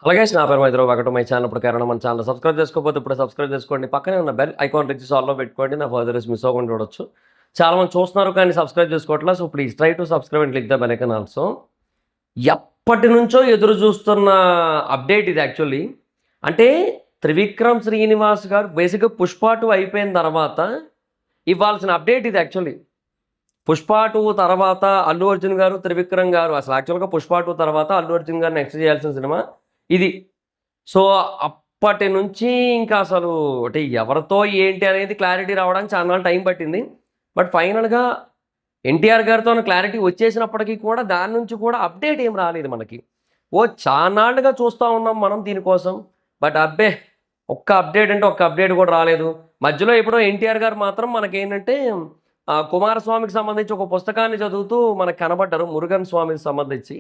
అలాగే నా పేరు మైత్రి ఒకటి మై ఛానల్ ఇప్పుడు కారణం మన ఛానల్ సబ్స్క్రైబ్ చేసుకోకపోతే ఇప్పుడు సబ్స్క్రైబ్ చేసుకోండి. పక్కనే ఉన్న బెల్ ఐకాన్ రిచ్ ఆల్లో పెట్టుకోండి. నా ఫర్దర్స్ మిస్ అవ్వకుండా చూడొచ్చు. చాలా మంది చూస్తున్నారు కానీ సబ్స్క్రైబ్ చేసుకోవట్లేదు. So please try to subscribe and click the bell icon also. ఎప్పటి నుంచో ఎదురు చూస్తున్న అప్డేట్ ఇది యాక్చువల్లీ. అంటే త్రివిక్రమ్ శ్రీనివాస్ గారు బేసిక్గా పుష్ప 2 అయిపోయిన తర్వాత ఇవ్వాల్సిన అప్డేట్ ఇది యాక్చువల్లీ. పుష్ప 2 తర్వాత అల్లు అర్జున్ గారు త్రివిక్రమ్ గారు అసలు యాక్చువల్గా పుష్ప 2 తర్వాత అల్లు అర్జున్ గారు నెక్స్ట్ చేయాల్సిన సినిమా ఇది. సో అప్పటి నుంచి ఇంకా అసలు అంటే ఎవరితో ఏంటి అనేది క్లారిటీ రావడానికి చాలా టైం పట్టింది. బట్ ఫైనల్గా ఎన్టీఆర్ గారితో క్లారిటీ వచ్చేసినప్పటికీ కూడా దాని నుంచి కూడా అప్డేట్ ఏం రాలేదు మనకి. చానాళ్ళుగా చూస్తూ ఉన్నాం మనం దీనికోసం. బట్ అబ్బే ఒక్క అప్డేట్ అంటే ఒక్క అప్డేట్ కూడా రాలేదు. మధ్యలో ఎప్పుడో ఎన్టీఆర్ గారు మాత్రం మనకేంటంటే కుమారస్వామికి సంబంధించి ఒక పుస్తకాన్ని చదువుతూ మనకు కనబడ్డారు, మురుగన్ స్వామికి సంబంధించి.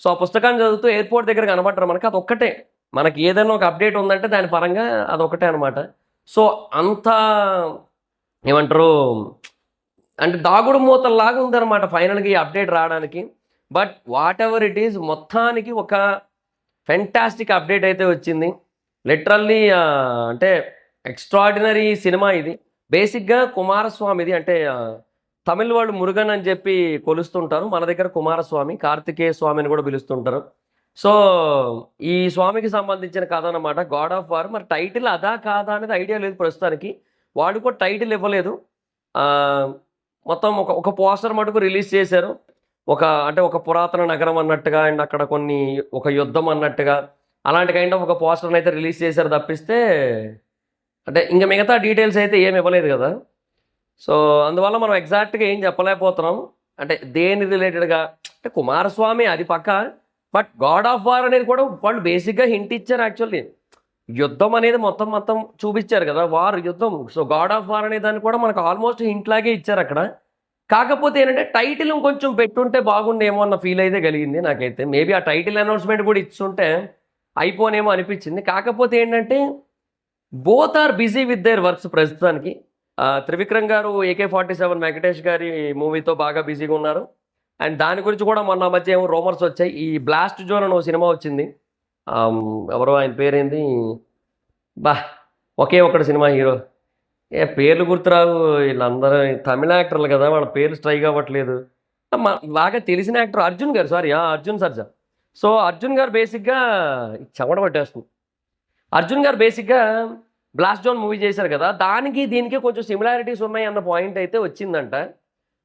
సో ఆ పుస్తకాన్ని చదువుతూ ఎయిర్పోర్ట్ దగ్గర కనబడ్డారు మనకి. అదొక్కటే మనకి ఏదైనా ఒక అప్డేట్ ఉందంటే దాని పరంగా అదొకటే అనమాట. సో అంత ఏమంటారు అంటే దాగుడు మూతల్లాగా ఉందన్నమాట ఫైనల్గా ఈ అప్డేట్ రావడానికి. But what ever it is మొత్తానికి ఒక ఫెంటాస్టిక్ అప్డేట్ అయితే వచ్చింది. లిటరల్లీ అంటే ఎక్స్ట్రాడినరీ సినిమా ఇది. బేసిక్గా కుమారస్వామిది అంటే తమిళ వాళ్ళు మురుగన్ అని చెప్పి కొలుస్తుంటారు, మన దగ్గర కుమారస్వామి కార్తికేయ స్వామిని కూడా పిలుస్తుంటారు. సో ఈ స్వామికి సంబంధించిన కథ అనమాట, గాడ్ ఆఫ్ వార్. మరి టైటిల్ అదా కాదా అనేది ఐడియా లేదు ప్రస్తుతానికి. వాడు కూడా టైటిల్ ఇవ్వలేదు. మొత్తం ఒక పోస్టర్ మటుకు రిలీజ్ చేశారు. అంటే ఒక పురాతన నగరం అన్నట్టుగా అండ్ అక్కడ ఒక యుద్ధం అన్నట్టుగా అలాంటి కైండ్ ఆఫ్ ఒక పోస్టర్ని అయితే రిలీజ్ చేశారు తప్పిస్తే అంటే ఇంకా మిగతా డీటెయిల్స్ అయితే ఏమి ఇవ్వలేదు కదా. సో అందువల్ల మనం ఎగ్జాక్ట్గా ఏం చెప్పలేకపోతున్నాం. అంటే దేని రిలేటెడ్గా అంటే కుమారస్వామి అది పక్క. బట్ గాడ్ ఆఫ్ వార్ అనేది కూడా వాళ్ళు బేసిక్గా హింట్ ఇచ్చారు యాక్చువల్లీ. యుద్ధం అనేది మొత్తం చూపించారు కదా, వార్ యుద్ధం. సో గాడ్ ఆఫ్ వార్ అనే దాన్ని కూడా మనకు ఆల్మోస్ట్ హింట్ లాగే ఇచ్చారు అక్కడ. కాకపోతే ఏంటంటే టైటిల్ కొంచెం పెట్టుంటే బాగుండేమో అన్న ఫీల్ అయితే కలిగింది నాకైతే. మేబీ ఆ టైటిల్ అనౌన్స్మెంట్ కూడా ఇచ్చుంటే అయిపోనేమో అనిపించింది. కాకపోతే ఏంటంటే both are busy with their works ప్రస్తుతానికి. త్రివిక్రమ్ గారు AK-47 వెంకటేష్ గారి మూవీతో బాగా బిజీగా ఉన్నారు. అండ్ దాని గురించి కూడా మొన్న మధ్య ఏమో రూమర్స్ వచ్చాయి. ఈ బ్లాస్ట్ జోన్ అని సినిమా వచ్చింది, ఎవరో ఆయన పేరేంది ఒకే ఒక్కడు సినిమా హీరో, పేర్లు గుర్తురావు. వీళ్ళందరూ తమిళ యాక్టర్లు కదా, వాళ్ళ పేర్లు స్ట్రైక్ అవ్వట్లేదు. బాగా తెలిసిన యాక్టర్ అర్జున్ గారు, సారీ అర్జున్ సర్జా. సో అర్జున్ గారు బేసిక్గా చెమట పట్టేస్తుంది. అర్జున్ గారు బేసిక్గా బ్లాస్ట్ జోన్ మూవీ చేశారు కదా, దానికి దీనికి కొంచెం సిమిలారిటీస్ ఉన్నాయి అన్న పాయింట్ అయితే వచ్చిందంట.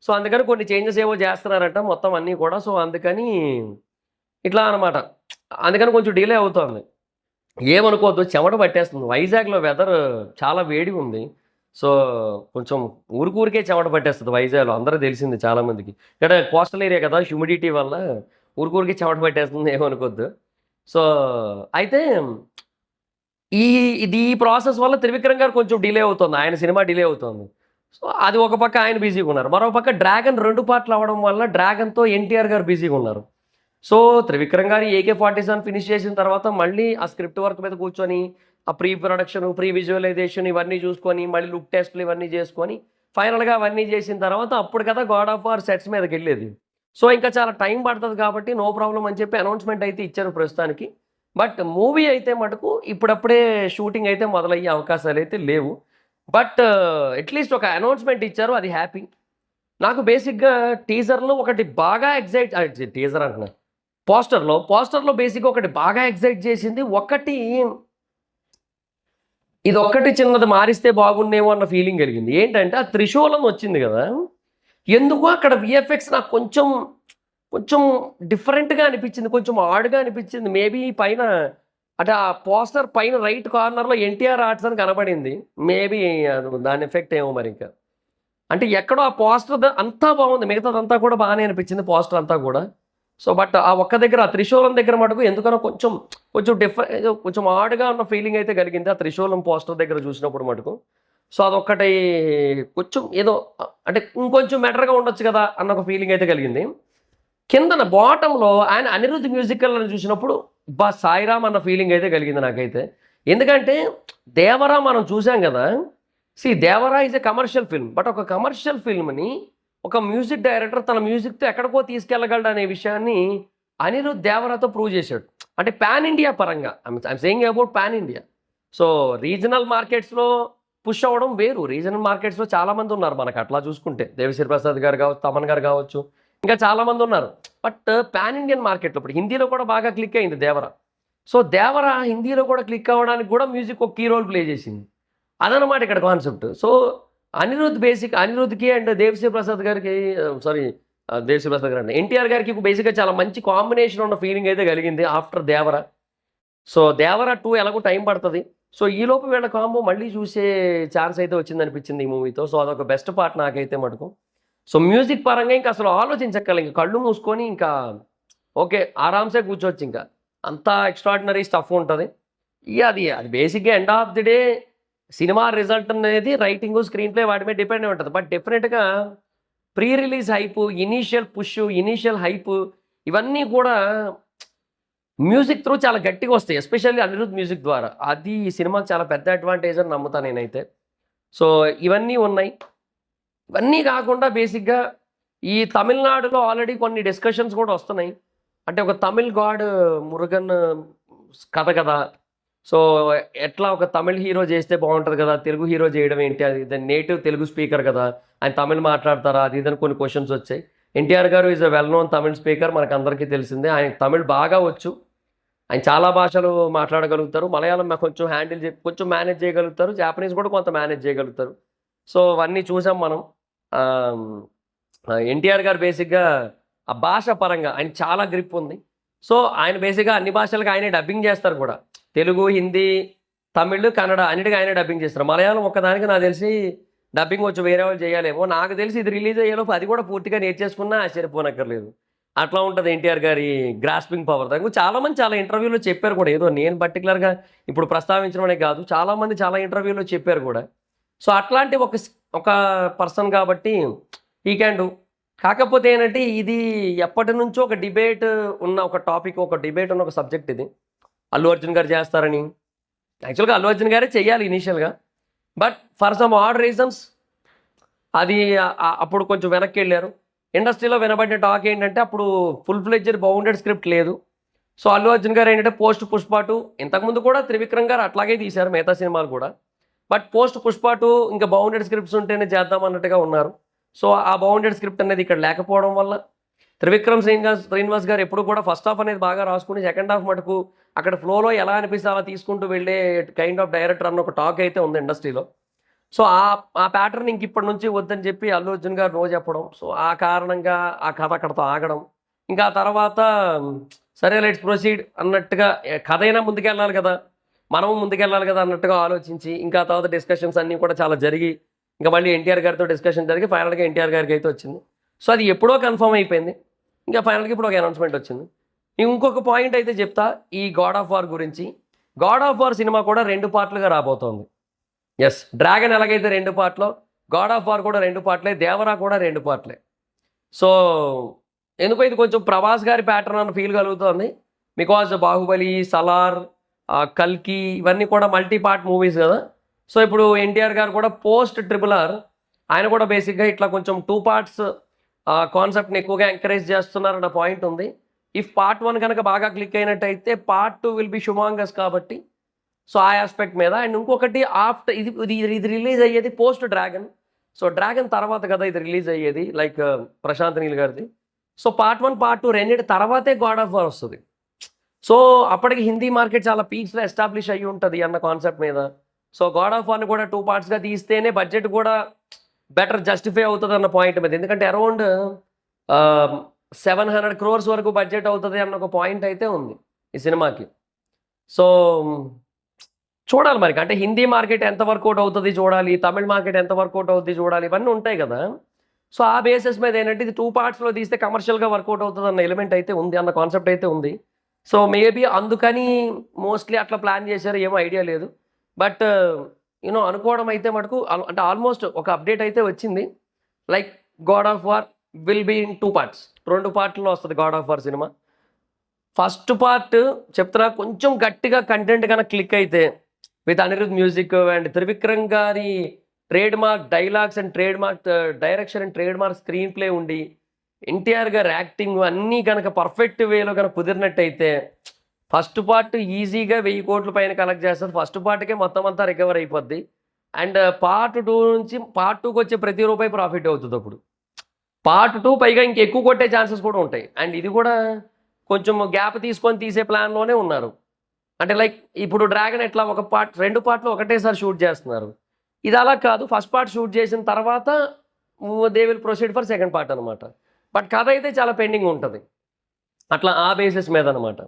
సో అందుకని కొన్ని చేంజెస్ ఏవో చేస్తున్నారంట మొత్తం అన్నీ కూడా. సో అందుకని ఇట్లా అనమాట, అందుకని కొంచెం డిలే అవుతుంది. ఏమనుకోవద్దు, చెమట పట్టేస్తుంది. వైజాగ్లో వెదర్ చాలా వేడి ఉంది. సో కొంచెం ఊరికే చెమట పట్టేస్తుంది వైజాగ్లో, అందరూ తెలిసింది చాలామందికి. ఇక్కడ కోస్టల్ ఏరియా కదా, హ్యూమిడిటీ వల్ల ఊరికే చెమట పట్టేస్తుంది, ఏమనుకోవద్దు. సో అయితే ఈ ప్రాసెస్ వల్ల త్రివిక్రమ్ గారు కొంచెం డిలే అవుతుంది, ఆయన సినిమా డిలే అవుతుంది. సో అది ఒక పక్క ఆయన బిజీగా ఉన్నారు, మరో పక్క డ్రాగన్ 2 పార్ట్లు అవ్వడం వల్ల డ్రాగన్తో ఎన్టీఆర్ గారు బిజీగా ఉన్నారు. సో త్రివిక్రమ్ గారు AK-47 ఫినిష్ చేసిన తర్వాత మళ్ళీ ఆ స్క్రిప్ట్ వర్క్ మీద కూర్చొని ఆ ప్రీ ప్రొడక్షన్, ప్రీ విజువలైజేషన్ ఇవన్నీ చూసుకొని మళ్ళీ లుక్ టెస్ట్లు ఇవన్నీ చేసుకొని ఫైనల్గా అవన్నీ చేసిన తర్వాత అప్పుడు కదా గాడ్ ఆఫ్ వార్ సెట్స్ మీదకి వెళ్ళేది. సో ఇంకా చాలా టైం పడుతుంది కాబట్టి నో ప్రాబ్లం అని చెప్పి అనౌన్స్మెంట్ అయితే ఇచ్చారు ప్రస్తుతానికి. బట్ మూవీ అయితే మటుకు ఇప్పుడప్పుడే షూటింగ్ అయితే మొదలయ్యే అవకాశాలు అయితే లేవు. బట్ అట్లీస్ట్ ఒక అనౌన్స్మెంట్ ఇచ్చారు, అది హ్యాపీ. నాకు బేసిక్గా టీజర్లో ఒకటి బాగా టీజర్ అంటున్నా పోస్టర్లో బేసిక్గా ఒకటి బాగా ఎగ్జైట్ చేసింది. ఇది ఒక్కటి చిన్నది మారిస్తే బాగుండేమో అన్న ఫీలింగ్ కలిగింది. ఏంటంటే ఆ త్రిశూలం వచ్చింది కదా, ఎందుకో అక్కడ VFX నాకు కొంచెం డిఫరెంట్గా అనిపించింది, కొంచెం ఆడ్గా అనిపించింది. మేబీ పైన అంటే ఆ పోస్టర్ పైన రైట్ కార్నర్లో ఎన్టీఆర్ ఆర్ట్స్ అని కనబడింది. మేబీ అది దాని ఎఫెక్ట్ ఏమో మరి. ఇంకా అంటే ఎక్కడో ఆ పోస్టర్ అంతా బాగుంది, మిగతాదంతా కూడా బాగానే అనిపించింది పోస్టర్ అంతా కూడా. సో బట్ ఆ ఒక్క దగ్గర ఆ త్రిశూలం దగ్గర మటుకు ఎందుకనో కొంచెం కొంచెం ఆడ్గా ఉన్న ఫీలింగ్ అయితే కలిగింది ఆ త్రిశూలం పోస్టర్ దగ్గర చూసినప్పుడు మటుకు. సో అదొక్కటి కొంచెం ఏదో అంటే ఇంకొంచెం బెటర్గా ఉండొచ్చు కదా అన్న ఒక ఫీలింగ్ అయితే కలిగింది. కిందన బాటంలో ఆయన అనిరుద్ధ్ మ్యూజికల్ అని చూసినప్పుడు సాయిరామ్ అన్న ఫీలింగ్ అయితే కలిగింది నాకైతే. ఎందుకంటే దేవరా మనం చూసాం కదా, Devara is a commercial film. But ఒక కమర్షియల్ ఫిల్మ్ని ఒక మ్యూజిక్ డైరెక్టర్ తన మ్యూజిక్తో ఎక్కడికో తీసుకెళ్ళగలడు అనే విషయాన్ని అనిరుద్ధ్ దేవరాతో ప్రూవ్ చేశాడు. అంటే పాన్ ఇండియా పరంగా I'm saying about pan India. So regional మార్కెట్స్లో పుష్ అవ్వడం వేరు. రీజనల్ మార్కెట్స్లో చాలామంది ఉన్నారు మనకు అట్లా చూసుకుంటే. దేవిశ్రీ ప్రసాద్ గారు కావచ్చు, తమన్ గారు కావచ్చు, ఇంకా చాలామంది ఉన్నారు. బట్ పాన్ ఇండియన్ మార్కెట్లో ఇప్పుడు హిందీలో కూడా బాగా క్లిక్ అయింది దేవర. సో దేవర హిందీలో కూడా క్లిక్ అవ్వడానికి కూడా మ్యూజిక్ ఒక కీ రోల్ ప్లే చేసింది. అదనమాట ఇక్కడ కాన్సెప్ట్. సో అనిరుద్ధ్కి అండ్ దేవిశ్రీ ప్రసాద్ గారికి సారీ దేవిశ్రీ ప్రసాద్ గారు అంటే ఎన్టీఆర్ గారికి బేసిక్గా చాలా మంచి కాంబినేషన్ ఉన్న ఫీలింగ్ అయితే కలిగింది ఆఫ్టర్ దేవర. సో దేవర 2 ఎలాగో టైం పడుతుంది. సో ఈలోపు వీళ్ళ కాంబో మళ్ళీ చూసే ఛాన్స్ అయితే వచ్చింది అనిపించింది ఈ మూవీతో. సో అదొక బెస్ట్ పార్ట్ నాకైతే మటుకు. సో మ్యూజిక్ పరంగా ఇంకా అసలు ఆలోచించక్కర్లేదు, ఇంకా కళ్ళు మూసుకొని ఇంకా ఓకే ఆరామ్సే కూర్చోవచ్చు. ఇంకా అంతా ఎక్స్ట్రాడినరీ స్టఫ్ ఉంటుంది. ఇక అది బేసిక్గా end of the day cinema result అనేది రైటింగ్, స్క్రీన్ ప్లే వాటి మీద డిపెండ్ అయి ఉంటుంది. బట్ డెఫినెట్గా pre release hype, initial push, initial hype ఇవన్నీ కూడా మ్యూజిక్ త్రూ చాలా గట్టిగా వస్తాయి, ఎస్పెషల్లీ అనిరుద్ మ్యూజిక్ ద్వారా. అది ఈ సినిమాకి చాలా పెద్ద అడ్వాంటేజ్ అని నమ్ముతాను నేనైతే. సో ఇవన్నీ ఉన్నాయి. ఇవన్నీ కాకుండా బేసిక్గా ఈ తమిళనాడులో ఆల్రెడీ కొన్ని డిస్కషన్స్ కూడా వస్తున్నాయి. అంటే ఒక తమిళ్ గాడ్ మురుగన్ కథ కదా. సో ఎట్లా ఒక తమిళ్ హీరో చేస్తే బాగుంటుంది కదా, తెలుగు హీరో చేయడం ఏంటి, అది నేటివ్ తెలుగు స్పీకర్ కదా, ఆయన తమిళ్ మాట్లాడతారా, అది ఇదని కొన్ని క్వశ్చన్స్ వచ్చాయి. ఎన్టీఆర్ గారు is a well known Tamil speaker, మనకు అందరికీ తెలిసిందే. ఆయన తమిళ్ బాగా వచ్చు, ఆయన చాలా భాషలు మాట్లాడగలుగుతారు. మలయాళం కొంచెం కొంచెం మేనేజ్ చేయగలుగుతారు. జాపనీస్ కూడా కొంత మేనేజ్ చేయగలుగుతారు. సో అవన్నీ చూసాం మనం. ఎన్టీఆర్ గారు బేసిక్గా ఆ భాష పరంగా ఆయన చాలా గ్రిప్ ఉంది. సో ఆయన బేసిక్గా అన్ని భాషలకు ఆయనే డబ్బింగ్ చేస్తారు కూడా. తెలుగు, హిందీ, తమిళ్, కన్నడ అన్నిటికీ ఆయనే డబ్బింగ్ చేస్తారు. మలయాళం ఒక్కదానికి నాకు తెలిసి డబ్బింగ్ వచ్చి వేరే వాళ్ళు చేయాలేమో. నాకు తెలిసి ఇది రిలీజ్ అయ్యేలోపు అది కూడా పూర్తిగా నేర్చేసుకున్నా ఆశ్చర్యపోనక్కర్లేదు. అట్లా ఉంటుంది ఎన్టీఆర్ గారి గ్రాస్పింగ్ పవర్. దానికి చాలామంది చాలా ఇంటర్వ్యూలో చెప్పారు కూడా. ఏదో నేను పర్టికులర్గా ఇప్పుడు ప్రస్తావించడమే కాదు, చాలామంది చాలా ఇంటర్వ్యూలో చెప్పారు కూడా. సో అట్లాంటి ఒక పర్సన్ కాబట్టి ఈ క్యాన్ డూ. కాకపోతే ఏంటంటే ఇది ఎప్పటి నుంచో ఒక డిబేట్ ఉన్న ఒక టాపిక్, ఒక డిబేట్ ఉన్న ఒక సబ్జెక్ట్ ఇది. అల్లు అర్జున్ గారు చేస్తారని, యాక్చువల్గా అల్లు అర్జున్ గారే చెయ్యాలి ఇనీషియల్గా. But for some odd reasons అది అప్పుడు కొంచెం వెనక్కి వెళ్ళారు. ఇండస్ట్రీలో వినబడిన టాక్ ఏంటంటే అప్పుడు ఫుల్ ఫ్లెడ్జెడ్ బౌండెడ్ స్క్రిప్ట్ లేదు. సో అల్లు అర్జున్ గారు ఏంటంటే పోస్ట్ పుష్ప 2, ఇంతకుముందు కూడా త్రివిక్రమ్ గారు అట్లాగే తీశారు మిగతా సినిమాలు కూడా. బట్ పోస్ట్ పుష్ప 2 ఇంకా బౌండెడ్ స్క్రిప్ట్స్ ఉంటేనే చేద్దాం అన్నట్టుగా ఉన్నారు. సో ఆ బౌండెడ్ స్క్రిప్ట్ అనేది ఇక్కడ లేకపోవడం వల్ల త్రివిక్రమ్ శ్రీనివాస్ గారు ఎప్పుడు కూడా ఫస్ట్ హాఫ్ అనేది బాగా రాసుకుని సెకండ్ హాఫ్ మటుకు అక్కడ ఫ్లోలో ఎలా అనిపిస్తే అలా తీసుకుంటూ వెళ్ళే కైండ్ ఆఫ్ డైరెక్టర్ అన్న ఒక టాక్ అయితే ఉంది ఇండస్ట్రీలో. సో ఆ ప్యాటర్న్ ఇంక ఇప్పటి నుంచి వద్దని చెప్పి అల్లు అర్జున్ గారు నో చెప్పడం. సో ఆ కారణంగా ఆ కథ అక్కడతో ఆగడం. ఇంకా తర్వాత సరే లెట్స్ ప్రొసీడ్ అన్నట్టుగా, కథ అయినా ముందుకెళ్ళాలి కదా, మనము ముందుకెళ్ళాలి కదా అన్నట్టుగా ఆలోచించి ఇంకా తర్వాత డిస్కషన్స్ అన్నీ కూడా చాలా జరిగి ఇంకా మళ్ళీ ఎన్టీఆర్ గారితో డిస్కషన్ జరిగి ఫైనల్గా ఎన్టీఆర్ గారికి అయితే వచ్చింది. సో అది ఎప్పుడో కన్ఫర్మ్ అయిపోయింది. ఇంకా ఫైనల్గా ఇప్పుడు ఒక అనౌన్స్మెంట్ వచ్చింది. ఇంకొక పాయింట్ అయితే చెప్తా ఈ గాడ్ ఆఫ్ వార్ గురించి. గాడ్ ఆఫ్ వార్ సినిమా కూడా 2 పార్ట్లుగా రాబోతోంది. ఎస్, డ్రాగన్ ఎలాగైతే 2 పార్ట్లో, గాడ్ ఆఫ్ వార్ కూడా 2 పార్ట్లే, దేవరా కూడా 2 పార్ట్లే. సో ఎందుకో ఇది కొంచెం ప్రభాస్ గారి ప్యాటర్న్ అన్న ఫీల్ కలుగుతుంది. బికాజ్ బాహుబలి, సలార్, కల్కి ఇవన్నీ కూడా మల్టీ పార్ట్ మూవీస్ కదా. సో ఇప్పుడు ఎన్టీఆర్ గారు కూడా పోస్ట్ RRR ఆయన కూడా బేసిక్గా ఇట్లా కొంచెం 2 పార్ట్స్ కాన్సెప్ట్ని ఎక్కువగా ఎంకరేజ్ చేస్తున్నారన్న పాయింట్ ఉంది. ఇఫ్ పార్ట్ 1 కనుక బాగా క్లిక్ అయినట్టయితే పార్ట్ 2 విల్ బి షుమాంగస్ కాబట్టి. సో ఆ ఆస్పెక్ట్ మీద. అండ్ ఇంకొకటి ఆఫ్టర్ ఇది రిలీజ్ అయ్యేది పోస్ట్ డ్రాగన్. సో డ్రాగన్ తర్వాత కదా ఇది రిలీజ్ అయ్యేది, లైక్ ప్రశాంత్ నీల్ గారిది. సో పార్ట్ 1, పార్ట్ 2 రెండింటి తర్వాతే గాడ్ ఆఫ్ వార్ వస్తుంది. సో అప్పటికి హిందీ మార్కెట్ చాలా పీక్స్లో ఎస్టాబ్లిష్ అయ్యి ఉంటుంది అన్న కాన్సెప్ట్ మీద. సో గాడ్ ఆఫ్ వార్ని కూడా 2 పార్ట్స్గా తీస్తేనే బడ్జెట్ కూడా బెటర్ జస్టిఫై అవుతుంది అన్న పాయింట్ మీద. ఎందుకంటే అరౌండ్ 700 crores వరకు బడ్జెట్ అవుతుంది అన్న ఒక పాయింట్ అయితే ఉంది ఈ సినిమాకి. సో చూడాలి మరి, అంటే హిందీ మార్కెట్ ఎంత వర్కౌట్ అవుతుంది చూడాలి, తమిళ్ మార్కెట్ ఎంత వర్కౌట్ అవుతుంది చూడాలి, ఇవన్నీ ఉంటాయి కదా. సో ఆ బేసిస్ మీద ఏంటంటే ఇది 2 పార్ట్స్లో తీస్తే కమర్షియల్గా వర్కౌట్ అవుతుంది అన్న ఎలిమెంట్ అయితే ఉంది, అన్న కాన్సెప్ట్ అయితే ఉంది. సో మేబీ అందుకని మోస్ట్లీ అట్లా ప్లాన్ చేశారు, ఏమో ఐడియా లేదు. బట్ అనుకోవడం అయితే మటుకు అంటే ఆల్మోస్ట్ ఒక అప్డేట్ అయితే వచ్చింది. Like God of War will be in 2 parts, 2 పార్ట్లో వస్తుంది God of War cinema. First part చెప్తున్నా కొంచెం గట్టిగా కంటెంట్ కనుక క్లిక్ అయితే with Anirudh music and Trivikram గారి trademark dialogues and trademark direction and trademark screenplay ఉండి ఎన్టీఆర్ గారి యాక్టింగ్ అన్నీ కనుక పర్ఫెక్ట్ వేలో కనుక కుదిరినట్టయితే ఫస్ట్ పార్ట్ ఈజీగా 1000 కోట్ల పైన కలెక్ట్ చేస్తుంది. ఫస్ట్ పార్ట్‌కే మొత్తం అంతా రికవర్ అయిపోద్ది. అండ్ పార్ట్ 2 నుంచి పార్ట్ 2కి వచ్చే ప్రతి రూపాయి ప్రాఫిట్ అవుతదప్పుడు. పార్ట్ 2 పైగా ఇంకెక్కువ కొట్టే ఛాన్సెస్ కూడా ఉంటాయి. అండ్ ఇది కూడా కొంచెం గ్యాప్ తీసుకొని తీసే ప్లాన్‌లోనే ఉన్నారు. అంటే లైక్ ఇప్పుడు 'డ్రాగన్' ఎట్లా ఒక పార్ట్ 2 పార్ట్‌లు ఒకటేసారి షూట్ చేస్తున్నారు. ఇది అలా కాదు. ఫస్ట్ పార్ట్ షూట్ చేసిన తర్వాత they will proceed for second part అనమాట. బట్ కథ అయితే చాలా పెండింగ్ ఉంటది. అట్లా ఆ బేసిస్ మీద అనమాట.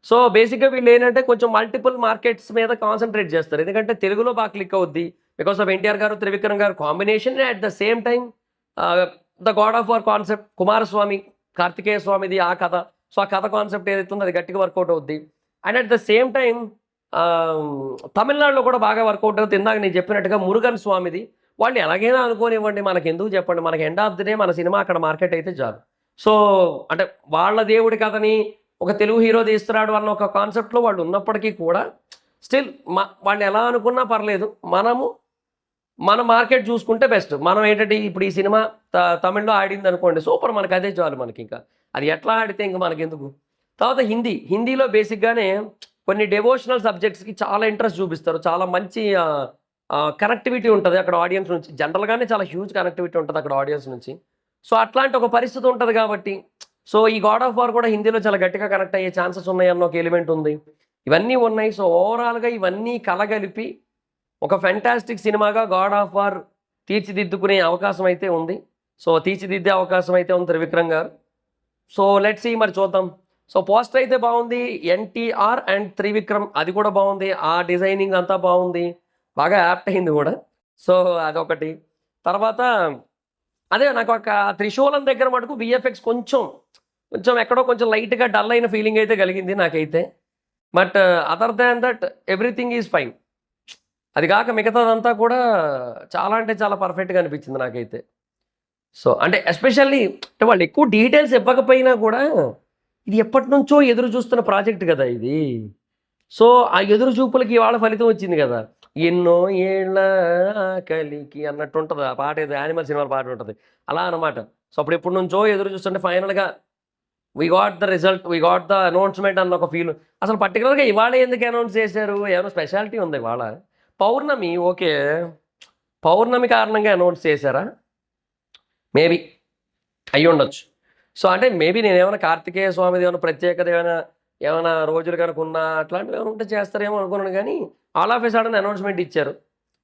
సో, బేసిక్‌గా వీళ్ళేంటంటే కొంచెం మల్టిపుల్ మార్కెట్స్ మీద కాన్సంట్రేట్ చేస్తారు. ఎందుకంటే తెలుగులో బాగా క్లిక్ అవుద్ది. బికాస్ ఆఫ్ ఎన్టీఆర్ గారు, త్రివిక్రమ్ గారు combination at the same time the God of War concept Kumaraswamy, Kartikeya స్వామిది ఆ కథ. సో, ఆ కథ కాన్సెప్ట్ ఏదైతే ఉందో అది గట్టిగా వర్కౌట్ అవుద్ది. And at the same time తమిళనాడులో కూడా బాగా వర్కౌట్ అవుతుంది. ఇందాక నేను చెప్పినట్టుగా మురుగన్ స్వామిది. వాళ్ళు ఎలాగైనా అనుకోనివ్వండి, మనకెందుకు చెప్పండి. మనకి ఎండ్ ఆఫ్ ది డే మన సినిమా అక్కడ మార్కెట్ అయితే చాలు. సో, అంటే వాళ్ళ దేవుడి కథని ఒక తెలుగు హీరో తీస్తున్నాడు అన్న ఒక కాన్సెప్ట్‌లో వాళ్ళు ఉన్నప్పటికీ కూడా స్టిల్ వాళ్ళు ఎలా అనుకున్నా పర్లేదు. మన మార్కెట్ చూసుకుంటే బెస్ట్. మనం ఏంటంటే ఇప్పుడు ఈ సినిమా తమిళ్‌లో ఆడిందనుకోండి సూపర్, మనకు అదే చాలు మనకింక. అది ఎట్లా ఆడితే ఇంక మనకెందుకు. తర్వాత హిందీలో బేసిక్‌గానే కొన్ని డెవోషనల్ సబ్జెక్ట్స్‌కి చాలా ఇంట్రెస్ట్ చూపిస్తారు. చాలా మంచి కనెక్టివిటీ ఉంటది అక్కడ ఆడియన్స్ నుంచి. జనరల్‌గానే చాలా హ్యూజ్ కనెక్టివిటీ ఉంటది అక్కడ ఆడియన్స్ నుంచి. సో, అట్లాంటి ఒక పరిస్థితి ఉంటది కాబట్టి సో, ఈ 'గాడ్ ఆఫ్ వార్' కూడా హిందీలో చాలా గట్టిగా కనెక్ట్ అయ్యే ఛాన్సెస్ ఉన్నాయన్న ఒక ఎలిమెంట్ ఉంది. ఇవన్నీ ఉన్నాయి. సో, ఓవరాల్‌గా ఇవన్నీ కలగలిపి ఒక ఫెంటాస్టిక్ సినిమాగా 'గాడ్ ఆఫ్ వార్' తీర్చిదిద్దుకునే అవకాశం అయితే ఉంది. సో, తీర్చిదిద్దే అవకాశం అయితే ఉంది త్రివిక్రమ్ గారు. సో, లెట్స్ సీ మరి చూద్దాం. సో, పోస్టర్ అయితే బావుంది. ఎన్టీఆర్ అండ్ త్రివిక్రమ్ అది కూడా బావుంది. ఆ డిజైనింగ్ అంతా బావుంది. బాగా యాప్ట్ అయింది గూడా. సో, అదొకటి. తర్వాత అదే నాకొక 'త్రిశూలం' దగ్గర మటుకు వీఎఫ్ఎక్స్ కొంచెం ఎక్కడో కొంచెం లైట్‌గా డల్ అయిన ఫీలింగ్ అయితే కలిగింది నాకైతే. But other than that everything is fine. అది గాక మిగతాదంతా కూడా చాలా అంటే చాలా పర్ఫెక్ట్‌గా అనిపించింది నాకైతే. సో, అంటే ఎస్పెషల్లీ అంటే వాళ్ళు ఎక్కువ డీటెయిల్స్ ఇవ్వకపోయినా కూడా ఇది ఎప్పటినుంచో ఎదురు చూస్తున్న ప్రాజెక్ట్ గదా ఇది. సో, ఆ ఎదురు చూపులకి ఇవాళ ఫలితం వచ్చింది గదా! ఎన్నో ఏళ్ల ఆకలికి అన్నట్టుంటది. ఆ పాట ఏదో 'యానిమల్' సినిమాలో పాట ఉంటది. అలా అనమాట. సో, అప్పుడు ఎప్పటినుంచో ఎదురు చూస్తుంటే ఫైనల్‌గా we got the result, we got the announcement అన్న ఒక ఫీల్. అసలు పర్టిక్యులర్‌గా ఇవాళే ఎందుకు అనౌన్స్ చేశారు? ఏమైనా స్పెషాలిటీ ఉందా ఇవాళ? పౌర్ణమి ఓకే. పౌర్ణమి కారణంగా అనౌన్స్ చేశారా? మేబీ అయ్యుండొచ్చు. సో, అంటే మేబీ నేనేమన్నా కార్తికేయ స్వామిది ఏమైనా ప్రత్యేకత ఏమైనా రోజులు గనుక ఉన్నా అట్లాంటివి ఏమైనా ఉంటే చేస్తారేమో అనుకున్నాను గానీ, all of a sudden announcement ఇచ్చారు.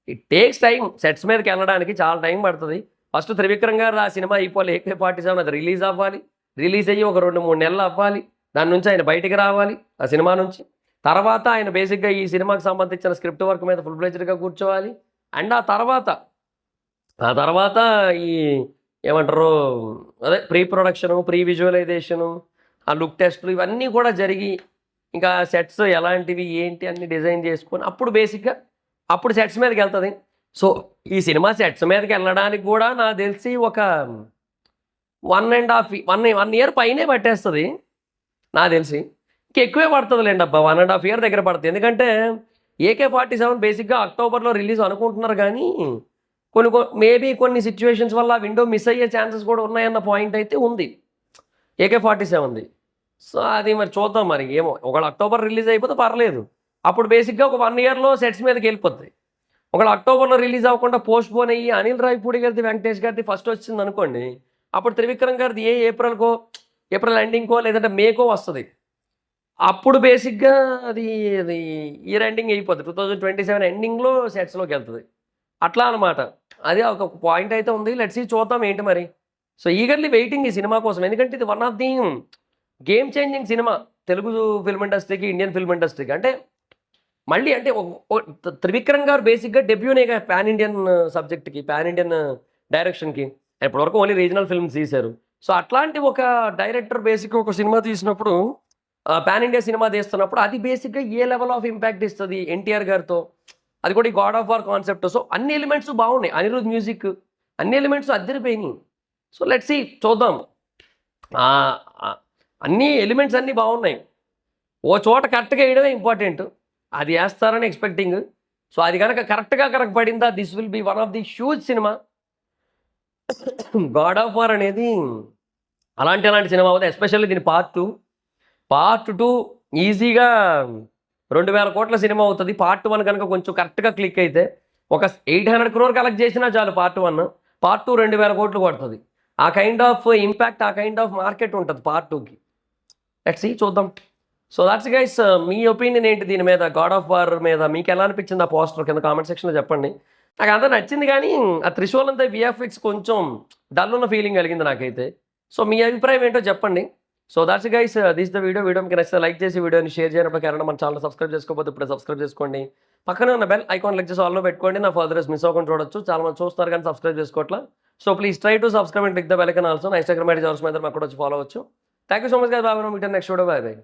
ఇట్ టేక్స్ టైమ్ సెట్స్ మీదకెళ్ళడానికి చాలా టైం పడతది. ఫస్ట్ త్రివిక్రమ్ గారు ఆ సినిమా అయిపోవాలి. 'AK47' అది రిలీజ్ అవ్వాలి. రిలీజ్ అయ్యి ఒక 2, 3 నెలలు అవ్వాలి. దాని నుంచి ఆయన బయటికి రావాలి ఆ సినిమా నుంచి. తర్వాత ఆయన బేసిక్‌గా ఈ సినిమాకి సంబంధించిన స్క్రిప్ట్ వర్క్ మీద ఫుల్ ఫ్లెడ్జ్డ్‌గా కూర్చోవాలి. అండ్ ఆ తర్వాత ఈ ఏమంటారు అదే ప్రీ ప్రొడక్షను, ప్రీ విజువలైజేషను, ఆ లుక్ టెస్టులు ఇవన్నీ కూడా జరిగి ఇంకా సెట్స్ ఎలాంటివి ఏంటి అన్ని డిజైన్ చేసుకొని అప్పుడు సెట్స్ మీదకెళ్తది. సో, ఈ సినిమా సెట్స్ మీదకెళ్ళడానికి కూడా నాకు తెలిసి ఒక 1 ఇయర్ పైనే పట్టేస్తది నాకు తెలిసి. ఇంకెక్కువే పడతదిలెండి అబ్బా! 1½ ఇయర్ దగ్గర పడతది. ఎందుకంటే 'AK47' బేసిక్‌గా అక్టోబర్‌లో రిలీజ్ అనుకుంటున్నారు గానీ, మేబీ కొన్ని సిట్యుయేషన్స్ వల్ల ఆ విండో మిస్ అయ్యే ఛాన్సెస్ కూడా ఉన్నాయన్న పాయింట్ అయితే ఉంది 'AK47'ది. సో, అది మరి చూద్దాం మరి ఏమో. ఒకవేళ అక్టోబర్ రిలీజ్ అయిపోతే పర్లేదు. అప్పుడు బేసిక్‌గా ఒక 1 ఇయర్‌లో సెట్స్ మీదకెళ్ళిపోద్ది. ఒకవేళ అక్టోబర్‌లో రిలీజ్ అవ్వకుండా పోస్ట్‌పోన్ అయ్యి అనిల్ రావిపూడి గారిది, వెంకటేష్ గారిది ఫస్ట్ వచ్చిందనుకోండి, అప్పుడు త్రివిక్రమ్ గారిది ఏప్రిల్ ఎండింగ్‌కో లేదంటే మేకో వస్తది. అప్పుడు బేసిక్‌గా అది అది ఇయర్ ఎండింగ్ అయిపోద్ది. 2027 ఎండింగ్‌లో సెట్స్‌లోకెళ్తది. అట్లా అనమాట. అది ఒక పాయింట్ అయితే ఉంది. లెట్స్ సీ చూద్దాం ఏంటి మరి. సో, ఈగర్‌లీ వెయిటింగ్ ఈ సినిమా కోసం. ఎందుకంటే ఇది one of the game changing cinema Telugu film ఇండస్ట్రీకి, ఇండియన్ ఫిల్మ్ ఇండస్ట్రీకి. అంటే మళ్ళీ అంటే త్రివిక్రమ్ గారు బేసిక్‌గా డెబ్యూనేగా పాన్ ఇండియన్ సబ్జెక్ట్‌కి, పాన్ ఇండియన్ డైరెక్షన్‌కి. ఇప్పటివరకు ఓన్లీ రీజనల్ ఫిల్మ్స్ తీశారు. సో, అట్లాంటి ఒక డైరెక్టర్ బేసిక్‌గా ఒక సినిమా తీసినప్పుడు పాన్ ఇండియా సినిమా తీస్తున్నప్పుడు అది బేసిక్‌గా ఏ లెవెల్ ఆఫ్ ఇంపాక్ట్ ఇస్తది ఎన్టీఆర్ గారితో. అది కూడా ఈ 'God of War' concept. So, అన్ని ఎలిమెంట్స్ బాగున్నాయి. అనిరుద్ మ్యూజిక్ అన్ని ఎలిమెంట్స్ అద్దిరిపోయినాయి. సో, లెట్స్ సీ చూద్దాం. ఆహ్, ఆహ్, అన్ని ఎలిమెంట్స్ అన్నీ బాగున్నాయి. ఓ చోట కరెక్ట్‌గా ఎయడమే ఇంపార్టెంట్. అది ఏస్తారని ఎక్స్‌పెక్టింగ్. సో, అది గనక కరెక్ట్‌గా పడిందా this will be one of the huge cinema. 'God of war' అనేది అలాంటి సినిమా అవుతుంది. ఎస్పెషల్లీ దీని పార్ట్ 2 ఈజీగా 2000 కోట్ల సినిమా అవుతుంది. పార్ట్ 1 కనుక కొంచెం కరెక్ట్‌గా క్లిక్ అయితే ఒక 800 క్రోర్ కలెక్ట్ చేసినా చాలు పార్ట్ 1. పార్ట్ 2 2000 కోట్లు కొడతది. ఆ కైండ్ ఆఫ్ ఇంపాక్ట్, ఆ కైండ్ ఆఫ్ మార్కెట్ ఉంటది పార్ట్ 2కి. లెట్స్ సీ చూద్దాం. So that's guys, me opinion ఏంటి దీని మీద? గాడ్ ఆఫ్ వార్ మీద మీకెలా అనిపించింది ఆ పోస్టర్? కింద కామెంట్ సెక్షన్‌లో చెప్పండి. నాకంతా నచ్చింది గానీ, ఆ త్రిశూల్ అంతా వీఎఫ్ఎక్స్ కొంచెం డల్ ఉన్న ఫీలింగ్ కలిగింది నాకైతే. సో మీ అభిప్రాయం ఏంటో చెప్పండి. So that's guys, this the video. Video మీకు నచ్చితే లైక్ చేసి వీడియోని షేర్ చేయడం కారణం మన ఛానల్ సబ్స్క్రైబ్ చేసుకోకపోతే ఇప్పుడే సబ్స్క్రైబ్ చేసుకోండి. పక్కనే ఉన్న బెల్ ఐకాన్ క్లిక్ చేసి ఆల్‌లో పెట్టుకోండి. నా ఫర్దర్స్ మిస్ అవ్వకుండా చూడొచ్చు. చాలా మంది చూస్తున్నారు కానీ సబ్స్క్రైబ్ చేసుకోవట్లా. So please try to subscribe and click the bell icon also. నా ఇన్‌స్టాగ్రామ్ ఐడీ జోర్స్ మీద మాకు కూడా వచ్చి ఫాలో అవ్వచ్చు. Thank you so much guys. Bye. Meet next video. Bye by.